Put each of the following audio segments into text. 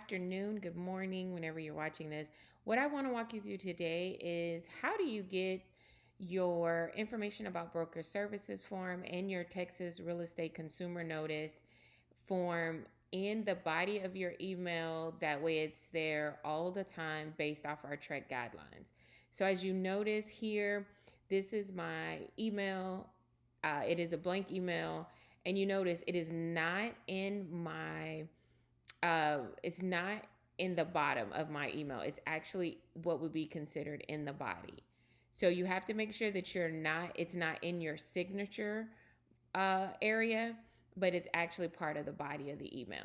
afternoon, good morning, whenever you're watching this. What I want to walk you through today is how do you get your information about broker services form and your Texas real estate consumer notice form in the body of your email. That way it's there all the time based off our TREC guidelines. So as you notice here, this is my email. It is a blank email, and you notice it is not in my it's not in the bottom of my email. It's actually what would be considered in the body. So you have to make sure that it's not in your signature area, but it's actually part of the body of the email.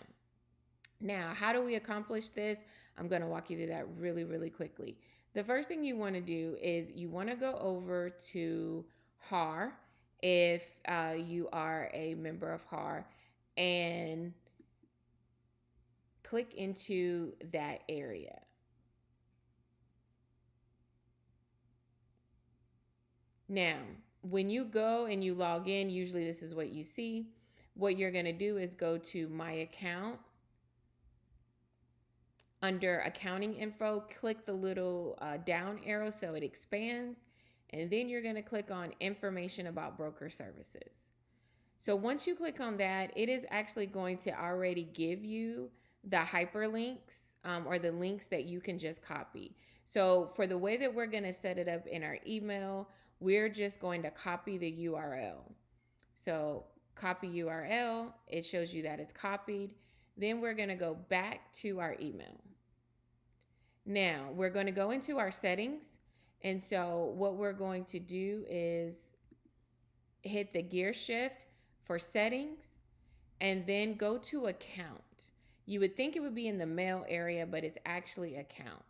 Now, how do we accomplish this? I'm going to walk you through that really, really quickly. The first thing you want to do is you want to go over to HAR if you are a member of HAR, and click into that area. Now, when you go and you log in, usually this is what you see. What you're going to do is go to My Account. Under Accounting Info, click the little down arrow so it expands, and then you're going to click on Information about Broker Services. So once you click on that, it is actually going to already give you the hyperlinks or the links that you can just copy. So for the way that we're going to set it up in our email, we're just going to copy the URL. So copy URL, it shows you that it's copied. Then we're going to go back to our email. Now we're going to go into our settings. And so what we're going to do is hit the gear shift for settings and then go to account. You would think it would be in the mail area, but it's actually account.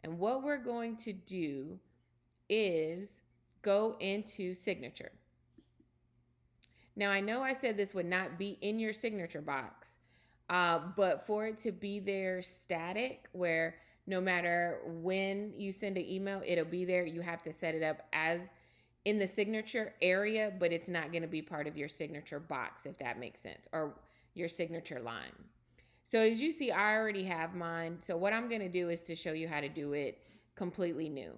And what we're going to do is go into signature. Now, I know I said this would not be in your signature box, but for it to be there static, where no matter when you send an email, it'll be there, you have to set it up as in the signature area, but it's not going to be part of your signature box, if that makes sense, or your signature line. So as you see, I already have mine. So what I'm going to do is to show you how to do it completely new.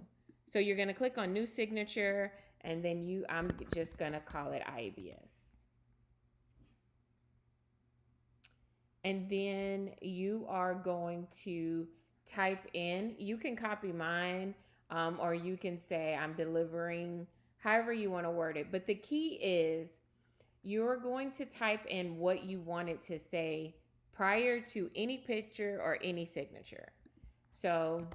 So you're going to click on New Signature, and then I'm just going to call it IABS. And then you are going to type in, you can copy mine, or you can say I'm delivering, however you want to word it. But the key is you're going to type in what you want it to say prior to any picture or any signature. So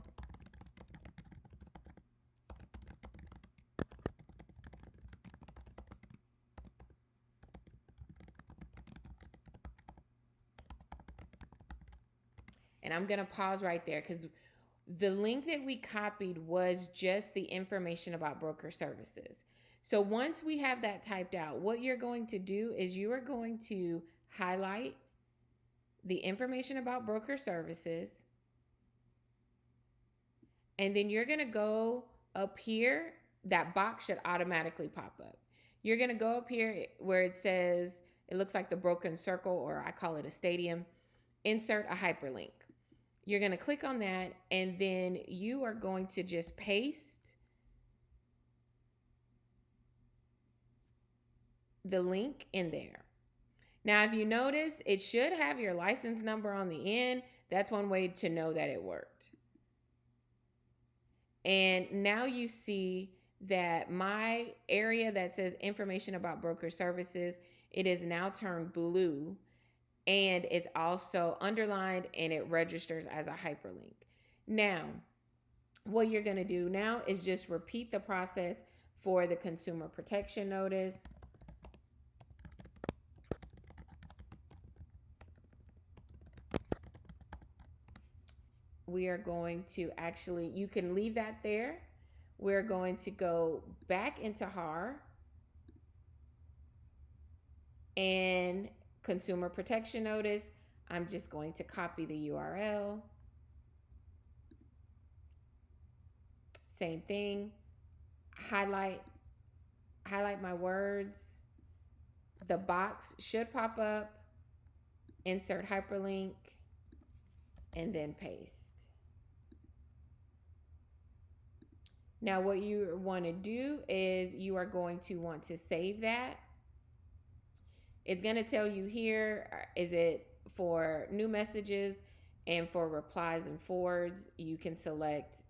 and I'm going to pause right there because the link that we copied was just the information about broker services. So once we have that typed out, what you're going to do is you are going to highlight the information about broker services, and then you're going to go up here. That box should automatically pop up. You're going to go up here where it says, it looks like the broken circle, or I call it a stadium. Insert a hyperlink. You're going to click on that, and then you are going to just paste the link in there. Now, if you notice, it should have your license number on the end. That's one way to know that it worked. And now you see that my area that says information about broker services, it is now turned blue, and it's also underlined, and it registers as a hyperlink. Now, what you're going to do now is just repeat the process for the consumer protection notice. We are going to actually, you can leave that there. We're going to go back into HAR and consumer protection notice. I'm just going to copy the URL. Same thing. Highlight my words. The box should pop up. Insert hyperlink. and then paste. Now what you want to do is you are going to want to save that. It's going to tell you here, is it for new messages, and for replies and forwards, you can select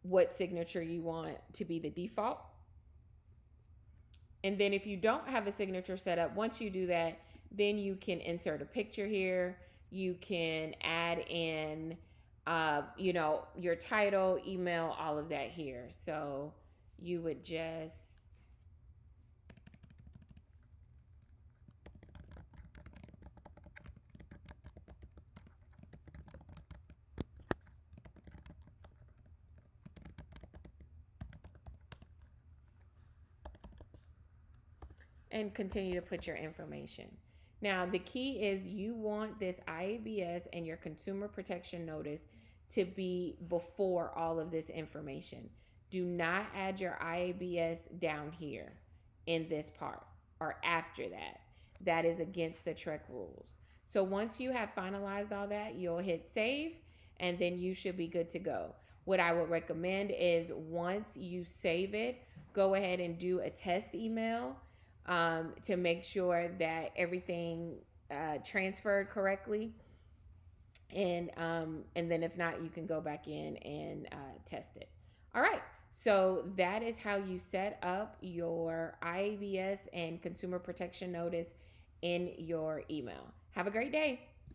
what signature you want to be the default. And then if you don't have a signature set up, once you do that, then you can insert a picture here. You can add in, your title, email, all of that here. So you would just and continue to put your information. Now, the key is you want this IABS and your consumer protection notice to be before all of this information. Do not add your IABS down here in this part or after that. That is against the Trek rules. So once you have finalized all that, you'll hit save and then you should be good to go. What I would recommend is once you save it, go ahead and do a test email to make sure that everything transferred correctly. And then if not, you can go back in and test it. All right. So that is how you set up your IABS and consumer protection notice in your email. Have a great day.